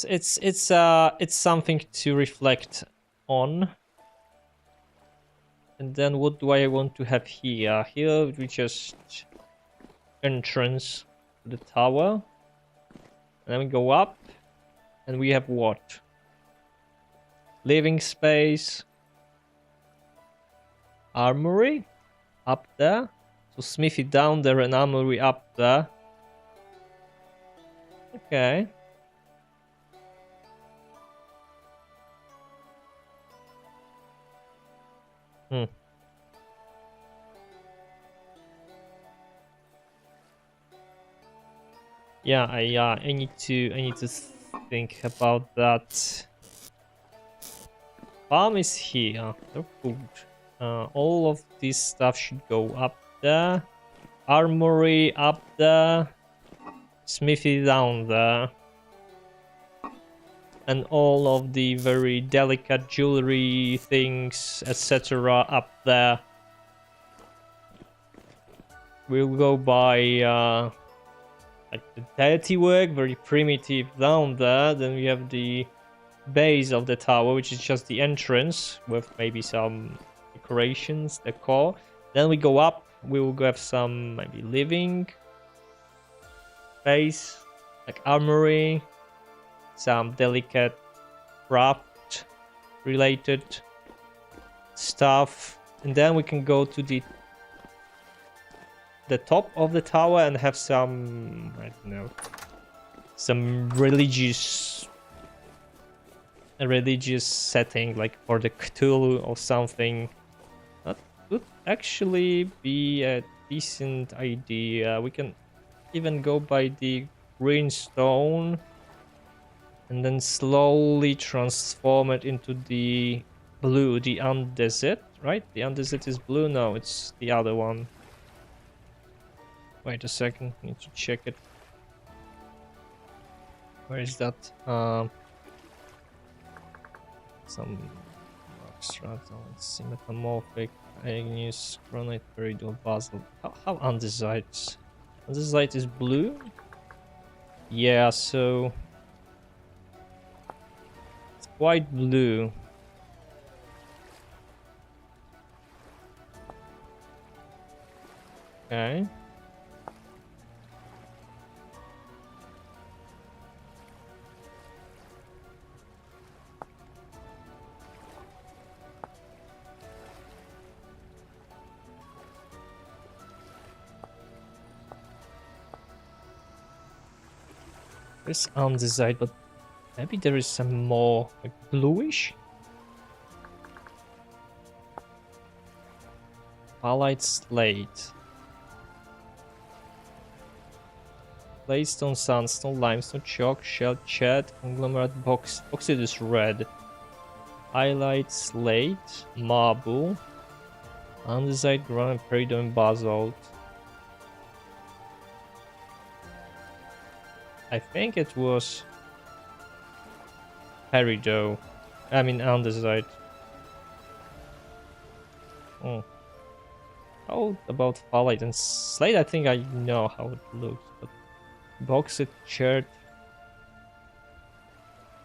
It's something to reflect on. And then what do I want to have here? Here we just entrance to the tower. And then we go up, and we have what? Living space, armory up there. So smithy down there and armory up there. Okay. Yeah, I need to think about that. Farm is here. No food. All of this stuff should go up there. Armory up there. Smithy down there. And all of the very delicate jewelry things, etc. up there. We'll go by like the deity work, very primitive down there. Then we have the base of the tower, which is just the entrance with maybe some decorations, decor. Then we go up, we will have some maybe living space, like armory, some delicate craft related stuff, and then we can go to the top of the tower and have some, I don't know, some religious setting, like for the Cthulhu or something. That would actually be a decent idea. We can even go by the green stone and then slowly transform it into the blue, the andesite, right? The andesite is blue. No, it's the other one. Wait a second, need to check it. Where is that? Some rock strata, let's see, metamorphic, igneous, granite, peridot, basalt. How andesite? Andesite is blue? Yeah, so it's quite blue. Okay. There's andesite, but maybe there is some more like bluish. Pallite slate. Claystone, sandstone, limestone, chalk, shell, chat, conglomerate, bauxite is red. Highlight, slate, marble, andesite, granite, peridot, and basalt. I think it was peridot. I mean andesite. Oh. How about pallite and slate? I think I know how it looks, but bauxite, chert,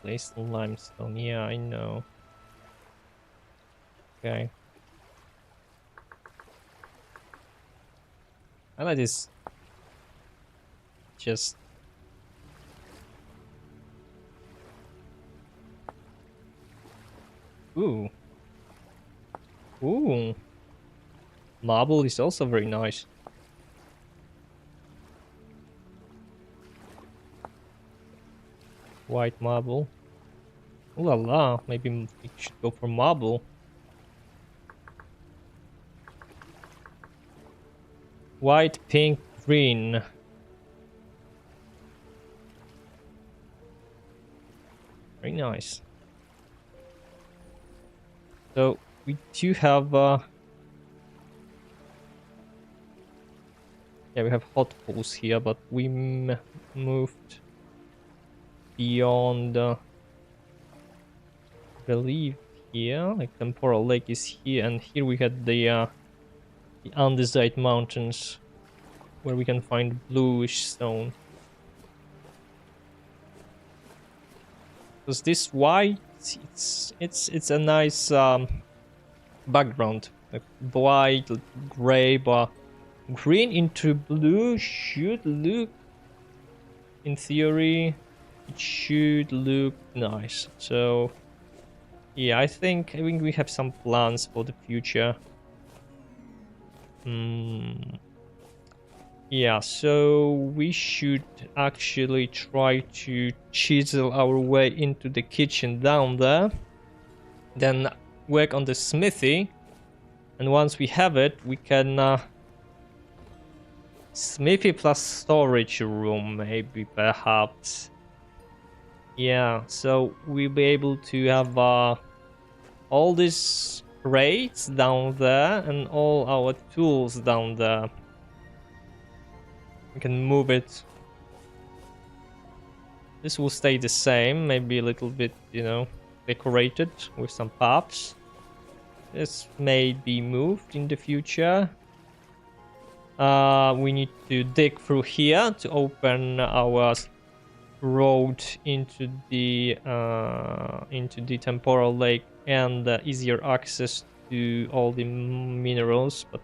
claystone, limestone. Yeah, I know. Okay. Highlight is just Ooh. Ooh. Marble is also very nice. White marble. Ooh la la. Maybe we should go for marble. White, pink, green. Very nice. So we do have yeah, we have hot pools here, but we moved beyond I believe here, like temporal lake is here, and here we had the andesite mountains where we can find bluish stone. Because this white, it's a nice background, like white, gray, but green into blue should look, in theory, it should look nice. So yeah, I think we have some plans for the future. Yeah, so we should actually try to chisel our way into the kitchen down there, then work on the smithy, and once we have it, we can smithy plus storage room, maybe, perhaps. Yeah, so we'll be able to have all these crates down there and all our tools down there. We can move it. This will stay the same, maybe a little bit, you know, decorated with some paths. This may be moved in the future. We need to dig through here to open our road into the temporal lake and easier access to all the minerals, but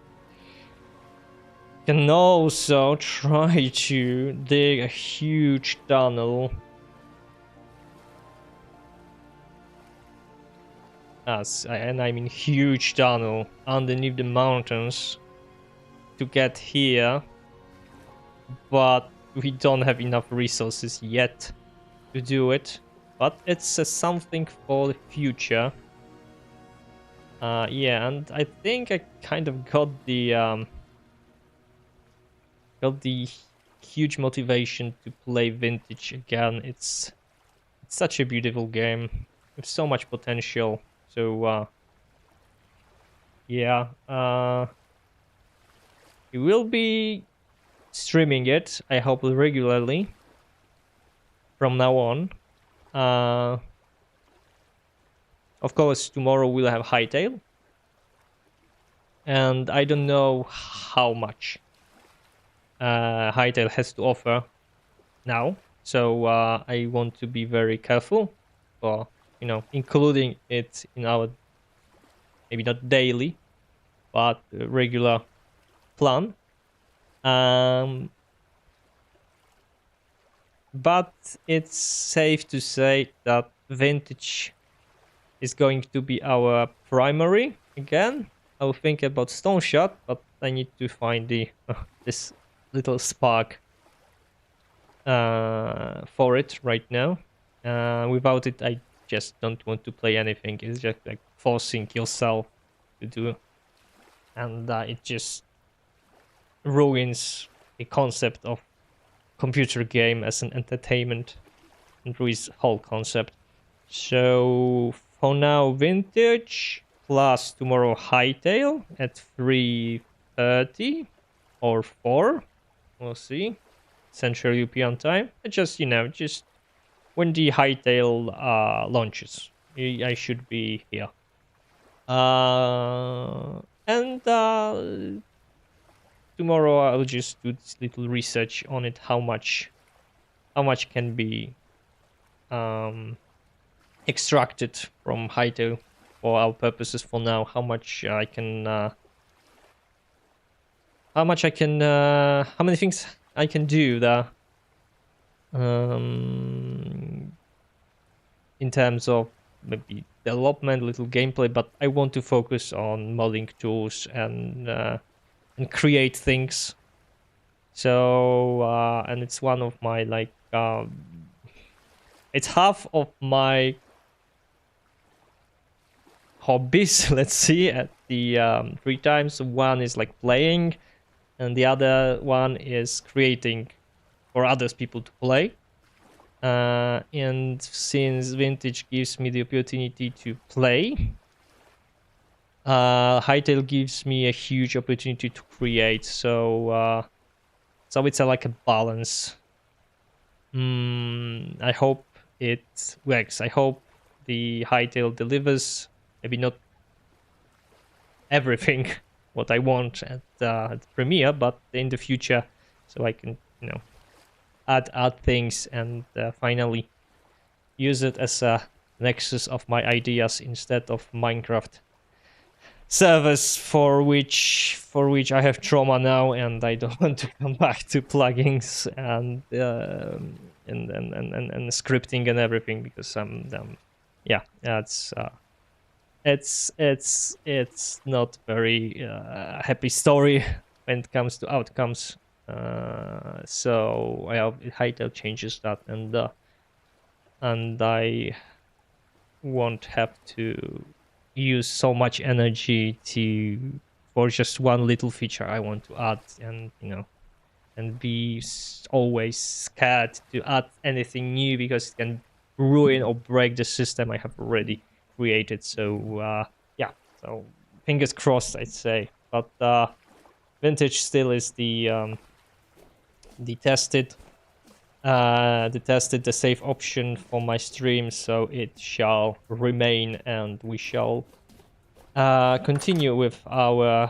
can also try to dig a huge tunnel. And I mean huge tunnel underneath the mountains to get here, but we don't have enough resources yet to do it. But it's something for the future. Yeah, and I think I kind of got the huge motivation to play Vintage again. It's such a beautiful game with so much potential. So yeah, we will be streaming it, I hope, regularly from now on. Of course, tomorrow we'll have Hytale, and I don't know how much Hytale has to offer now, so I want to be very careful for, you know, including it in our maybe not daily but regular plan. But it's safe to say that Vintage is going to be our primary again. I'll think about Stone Shot, but I need to find the this little spark for it right now. Without it, I just don't want to play anything. It's just like forcing yourself to do, and it just ruins the concept of computer game as an entertainment and ruins the whole concept. So for now, Vintage plus tomorrow Hytale at 3:30 or 4. We'll see. Central European time. Just, you know, just when the Hytale launches, I should be here. And tomorrow I'll just do this little research on it, how much can be extracted from Hytale for our purposes for now, how many things I can do there in terms of maybe development, little gameplay, but I want to focus on modding tools and create things. So and it's one of my like it's half of my hobbies. Let's see, at the 3 times. One is like playing, and the other one is creating for others people to play. And since Vintage gives me the opportunity to play, Hytale gives me a huge opportunity to create. So it's like a balance. I hope it works. I hope the Hytale delivers. Maybe not everything what I want at Premiere, but in the future, so I can add things and finally use it as a nexus of my ideas instead of Minecraft servers for which I have trauma now, and I don't want to come back to plugins and scripting and everything, because it's not very happy story when it comes to outcomes. So I hope Hytale changes that, and I won't have to use so much energy for just one little feature I want to add, and and be always scared to add anything new because it can ruin or break the system I have already created. So so fingers crossed, I'd say. But Vintage still is the tested the safe option for my stream, so it shall remain, and we shall continue with our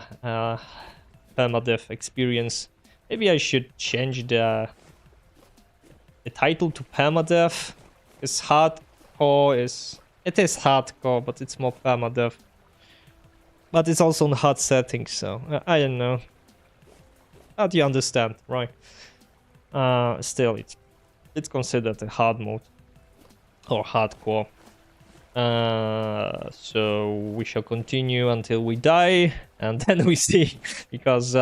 Permadeath experience. Maybe I should change the title to Permadeath, because hardcore is hardcore, but it's more Permadeath. But it's also on hard settings, so I don't know. How do you understand, right? Still, it's considered a hard mode or hardcore. So we shall continue until we die, and then we see, because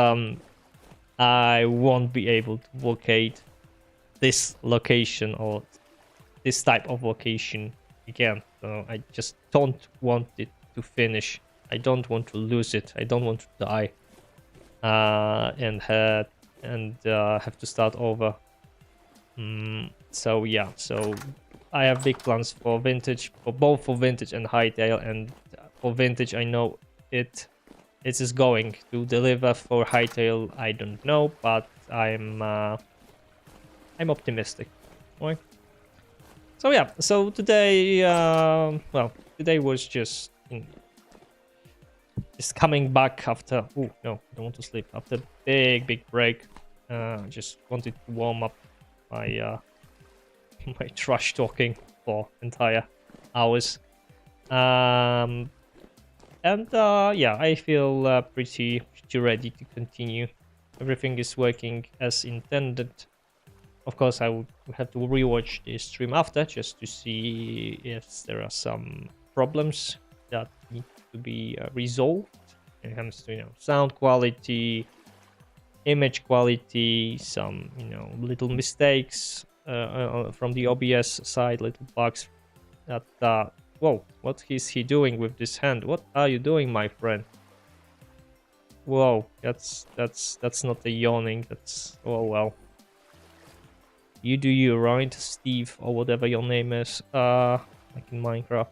I won't be able to locate this location or this type of location again. So I just don't want it to finish. I don't want to lose it. I don't want to die and have to start over. So yeah, so I have big plans for Vintage, for Vintage and Hytale. And for Vintage, I know it is going to deliver. For Hytale, I don't know, but I'm optimistic. Right? So yeah, so today, today was just coming back after. Oh no, I don't want to sleep after big break. Just wanted to warm up my my trash talking for entire hours. And yeah, I feel pretty ready to continue. Everything is working as intended. Of course, I would have to rewatch the stream after, just to see if there are some problems that need to be resolved when it comes to sound quality, image quality, some little mistakes from the OBS side, little bugs that whoa, what is he doing with this hand? What are you doing, my friend? Whoa, that's not a yawning, that's, oh well. You do you, right, Steve, or whatever your name is, like in Minecraft.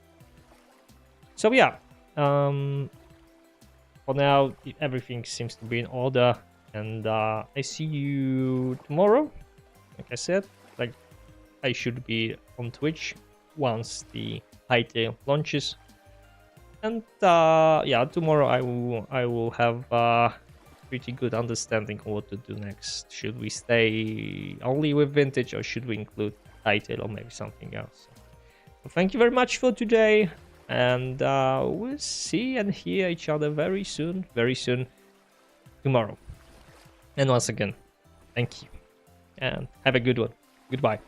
So yeah, for now everything seems to be in order, and I see you tomorrow. Like I said, like I should be on Twitch once the Hytale launches, and yeah, tomorrow I will have pretty good understanding of what to do next. Should we stay only with Vintage, or should we include Hytale or maybe something else? So thank you very much for today, and we'll see and hear each other very soon tomorrow. And once again, thank you, and have a good one. Goodbye.